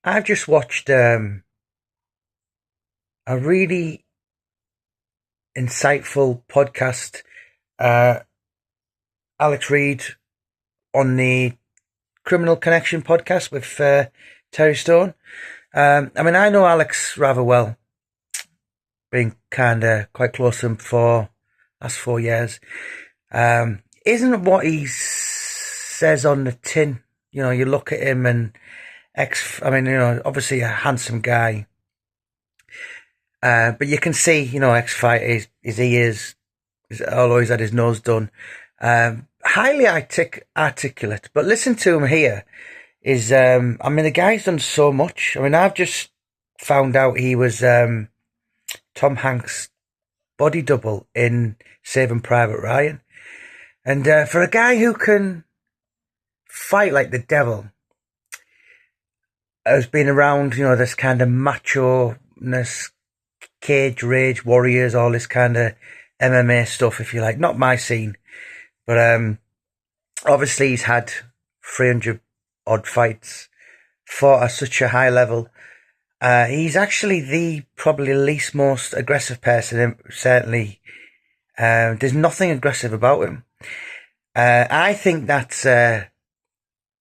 I've just watched a really insightful podcast. Uh, Alex Reid on the Criminal Connection podcast with Terry Stone. I mean, I know Alex rather well, being kind of quite close to him for last 4 years. Isn't what he says on the tin? You know, you look at him and I mean, obviously a handsome guy. But you can see, ex-fighter, his ears, although he's had his nose done. Highly articulate, but listen to him here. I mean, the guy's done so much. I mean, I've just found out he was Tom Hanks' body double in Saving Private Ryan. And for a guy who can fight like the devil, has been around, this kind of macho-ness, cage rage warriors, all this kind of MMA stuff, if you like. Not my scene, but obviously he's had 300 odd fights, fought at such a high level. He's actually the probably least most aggressive person. Certainly, there's nothing aggressive about him. I think that's a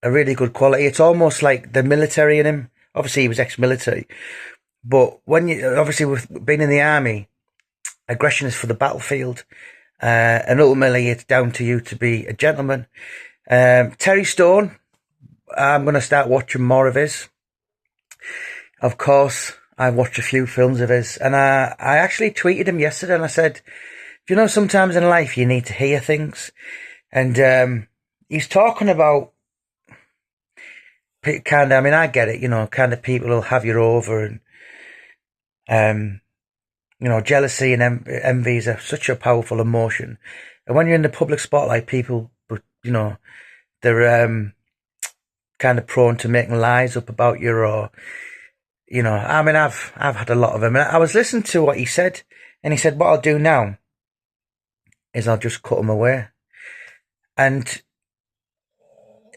really good quality. It's almost like the military in him. Obviously, he was ex-military, but when you obviously with being in the army, aggression is for the battlefield, and ultimately it's down to you to be a gentleman. Terry Stone, I'm going to start watching more of his. Of course, I've watched a few films of his, and I actually tweeted him yesterday, and I said, sometimes in life you need to hear things, and he's talking about kind of. I mean, I get it, kind of people will have you over, and jealousy and envy is such a powerful emotion. And when you're in the public spotlight, people, they're kind of prone to making lies up about you, or, I mean, I've had a lot of them. And I was listening to what he said, and he said, what I'll do now is I'll just cut them away. And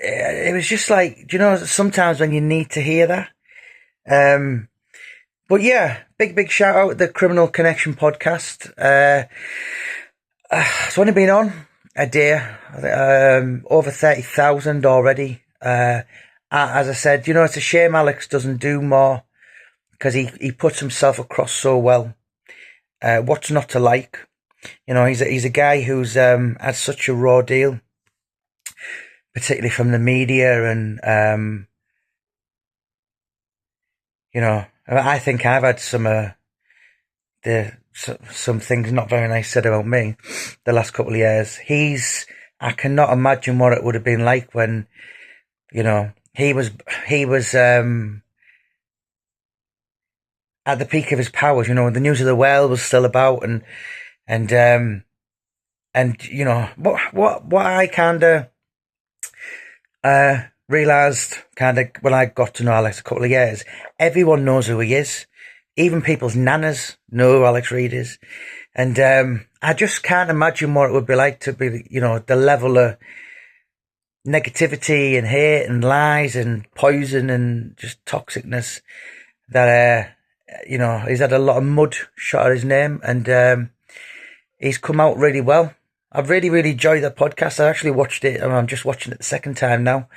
it was just like, sometimes when you need to hear that. But yeah, big shout out to the Criminal Connection podcast. It's only been on a day, over 30,000 already. As I said, it's a shame Alex doesn't do more, because he puts himself across so well. What's not to like? He's a guy who's had such a raw deal, particularly from the media, and I think I've had some things not very nice said about me the last couple of years. I cannot imagine what it would have been like when, he was at the peak of his powers, when the news of the world was still about, and what I kind of realised kind of when I got to know Alex a couple of years, everyone knows who he is. Even people's nanas know who Alex Reid is. And I just can't imagine what it would be like to be, the level of negativity and hate and lies and poison and just toxicness that, he's had a lot of mud shot at his name, and he's come out really well. I've really, really enjoyed that podcast. I actually watched it, and I'm just watching it the second time now.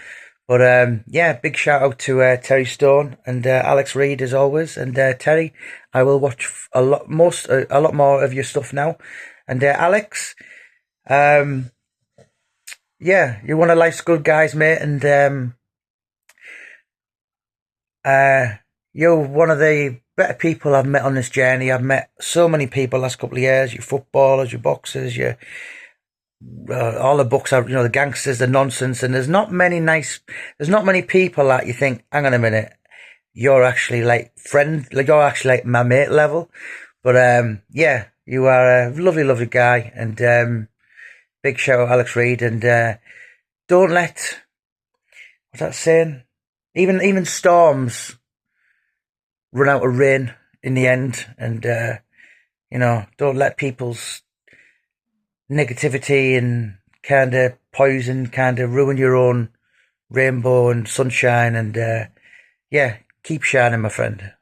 But yeah, big shout out to Terry Stone and Alex Reid as always. And Terry, I will watch a lot more of your stuff now. And Alex, yeah, you're one of life's good guys, mate. And you're one of the better people I've met on this journey. I've met so many people last couple of years. Your footballers, your boxers, your all the books are, the gangsters, the nonsense, and there's not many people that you think, hang on a minute, you're actually like you're actually like my mate level. But yeah, you are a lovely, lovely guy, and big shout out Alex Reid, and don't let, what's that saying? Even storms run out of rain in the end, and don't let people's negativity and kind of poison kind of ruin your own rainbow and sunshine. And yeah, Keep shining, my friend.